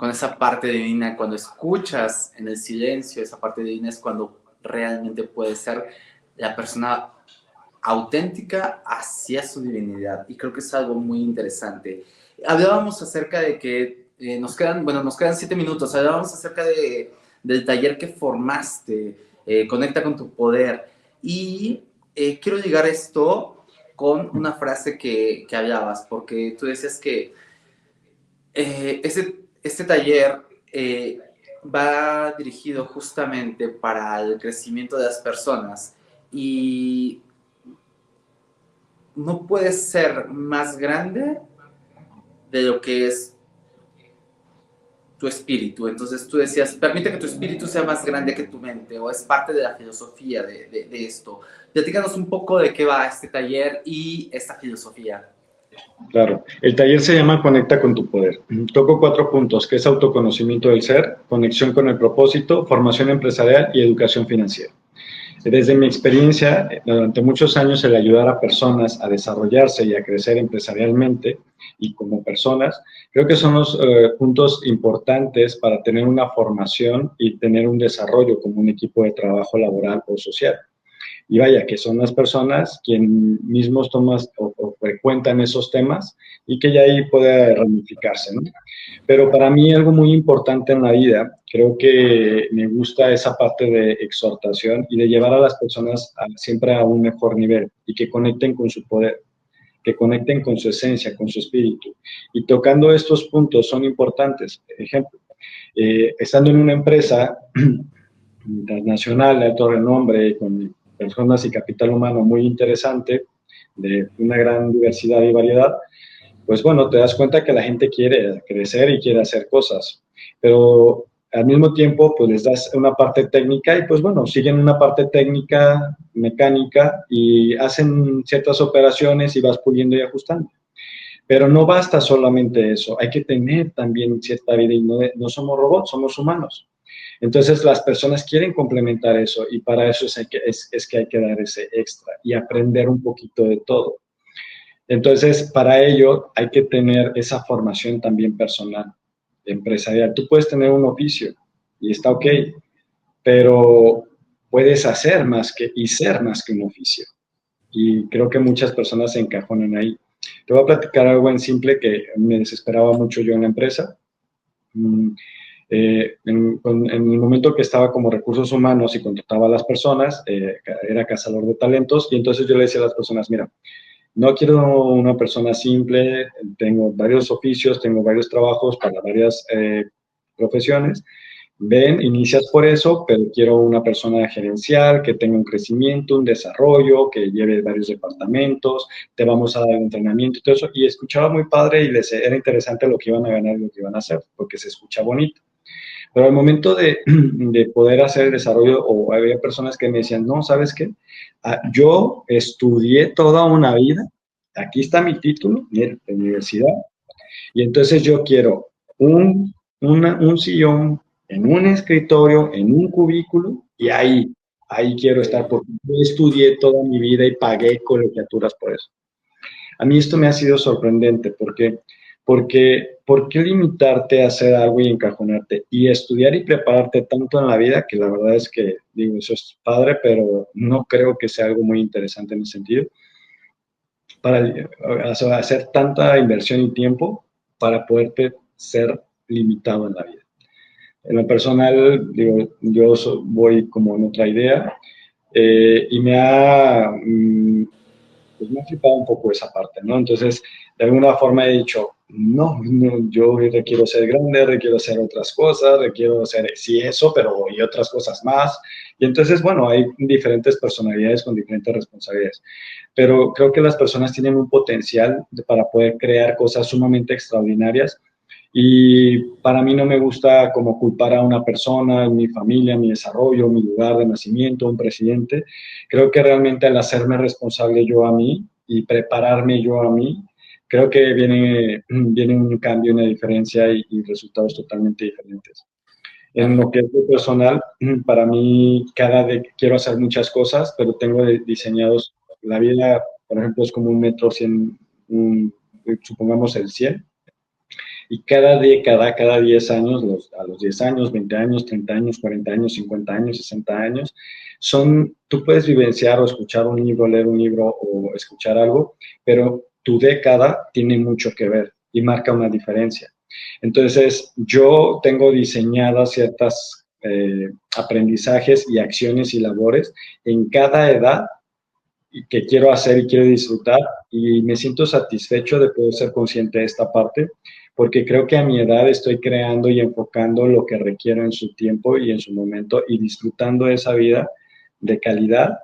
esa parte divina, cuando escuchas en el silencio esa parte divina es cuando realmente puedes ser la persona auténtica hacia su divinidad. Y creo que es algo muy interesante. Hablábamos acerca de que nos quedan 7 minutos. Hablábamos acerca del taller que formaste, Conecta con tu poder. Y quiero ligar esto con una frase que hablabas, porque tú decías que este taller va dirigido justamente para el crecimiento de las personas y no puedes ser más grande de lo que es tu espíritu. Entonces tú decías, permite que tu espíritu sea más grande que tu mente, o es parte de la filosofía de esto. Platícanos un poco de qué va este taller y esta filosofía. Claro, el taller se llama Conecta con tu poder. Toco 4 puntos, que es autoconocimiento del ser, conexión con el propósito, formación empresarial y educación financiera. Desde mi experiencia, durante muchos años, el ayudar a personas a desarrollarse y a crecer empresarialmente y como personas, creo que son los puntos importantes para tener una formación y tener un desarrollo como un equipo de trabajo laboral o social. Y vaya, que son las personas quienes mismos toman o frecuentan esos temas y que ya ahí puede ramificarse, ¿no? Pero para mí algo muy importante en la vida, creo que me gusta esa parte de exhortación y de llevar a las personas siempre a un mejor nivel y que conecten con su poder, que conecten con su esencia, con su espíritu. Y tocando estos puntos son importantes. Ejemplo, estando en una empresa internacional de alto renombre, con personas y capital humano muy interesante, de una gran diversidad y variedad, pues bueno, te das cuenta que la gente quiere crecer y quiere hacer cosas, pero al mismo tiempo, pues les das una parte técnica y pues bueno, siguen una parte técnica, mecánica y hacen ciertas operaciones y vas puliendo y ajustando. Pero no basta solamente eso, hay que tener también cierta vida y no somos robots, somos humanos. Entonces las personas quieren complementar eso y para eso es que hay que dar ese extra y aprender un poquito de todo. Entonces, para ello hay que tener esa formación también personal, empresarial. Tú puedes tener un oficio y está ok, pero puedes hacer más que y ser más que un oficio. Y creo que muchas personas se encajonan ahí. Te voy a platicar algo en simple que me desesperaba mucho yo en la empresa. Mm, en el momento que estaba como recursos humanos y contrataba a las personas, era cazador de talentos y entonces yo le decía a las personas, mira, no quiero una persona simple, tengo varios oficios, tengo varios trabajos para varias profesiones. Ven, inicias por eso, pero quiero una persona gerencial que tenga un crecimiento, un desarrollo, que lleve varios departamentos, te vamos a dar entrenamiento y todo eso. Y escuchaba muy padre y les era interesante lo que iban a ganar y lo que iban a hacer, porque se escucha bonito. Pero al momento de poder hacer el desarrollo, o había personas que me decían, no, ¿sabes qué? Yo estudié toda una vida, aquí está mi título de universidad, y entonces yo quiero un sillón en un escritorio, en un cubículo, y ahí quiero estar, porque yo estudié toda mi vida y pagué colegiaturas por eso. A mí esto me ha sido sorprendente, porque Porque, ¿por qué limitarte a hacer algo y encajonarte? Y estudiar y prepararte tanto en la vida, que la verdad es que, digo, eso es padre, pero no creo que sea algo muy interesante en ese sentido, para o sea, hacer tanta inversión y tiempo para poderte ser limitado en la vida. En lo personal, digo, voy como en otra idea y pues me ha flipado un poco esa parte, ¿no? Entonces, de alguna forma he dicho, no, no, yo requiero ser grande, requiero hacer otras cosas, requiero hacer, sí, eso, pero y otras cosas más. Y entonces, bueno, hay diferentes personalidades con diferentes responsabilidades. Pero creo que las personas tienen un potencial para poder crear cosas sumamente extraordinarias y para mí no me gusta como culpar a una persona, mi familia, mi desarrollo, mi lugar de nacimiento, un presidente. Creo que realmente al hacerme responsable yo a mí y prepararme yo a mí, creo que viene un cambio, una diferencia y resultados totalmente diferentes. En Claro. lo que es lo personal, para mí cada vez quiero hacer muchas cosas, pero tengo diseñados, la vida, por ejemplo, es como un metro 100, supongamos el 100 y cada década, cada 10 años, a los 10 años, 20 años, 30 años, 40 años, 50 años, 60 años, tú puedes vivenciar o escuchar un libro, leer un libro o escuchar algo, pero tu década tiene mucho que ver y marca una diferencia. Entonces, yo tengo diseñadas ciertas aprendizajes y acciones y labores en cada edad y que quiero hacer y quiero disfrutar y me siento satisfecho de poder ser consciente de esta parte porque creo que a mi edad estoy creando y enfocando lo que requiero en su tiempo y en su momento y disfrutando esa vida de calidad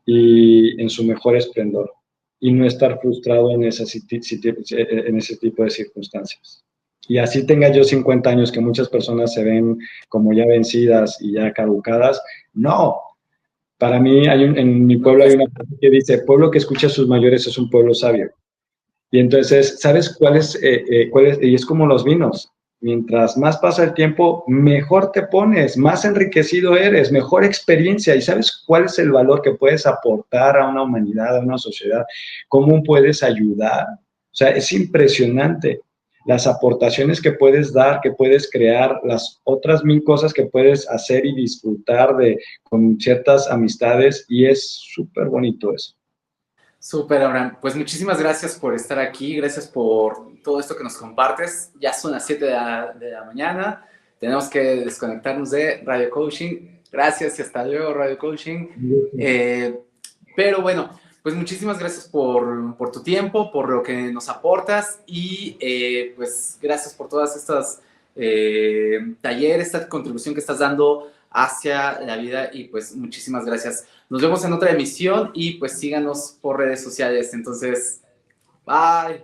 y en su mejor esplendor y no estar frustrado en ese tipo de circunstancias. Y así tenga yo 50 años, que muchas personas se ven como ya vencidas y ya caducadas, no, para mí, en mi No, pueblo hay una frase que dice, pueblo que escucha a sus mayores es un pueblo sabio. Y entonces, ¿sabes cuál es? Y es como los vinos. Mientras más pasa el tiempo, mejor te pones, más enriquecido eres, mejor experiencia. ¿Y sabes cuál es el valor que puedes aportar a una humanidad, a una sociedad? ¿Cómo puedes ayudar? O sea, es impresionante las aportaciones que puedes dar, que puedes crear, las otras mil cosas que puedes hacer y disfrutar con ciertas amistades. Y es súper bonito eso. súper, Abraham. Pues muchísimas gracias por estar aquí, gracias por todo esto que nos compartes. Ya son las 7 de la mañana, tenemos que desconectarnos de Radio Coaching. Gracias y hasta luego, Radio Coaching. Eh, pero bueno, pues muchísimas gracias por tu tiempo, por lo que nos aportas y pues gracias por todas estas talleres, esta contribución que estás dando hacia la vida y pues muchísimas gracias. Nos vemos en otra emisión y pues síganos por redes sociales. Entonces, bye.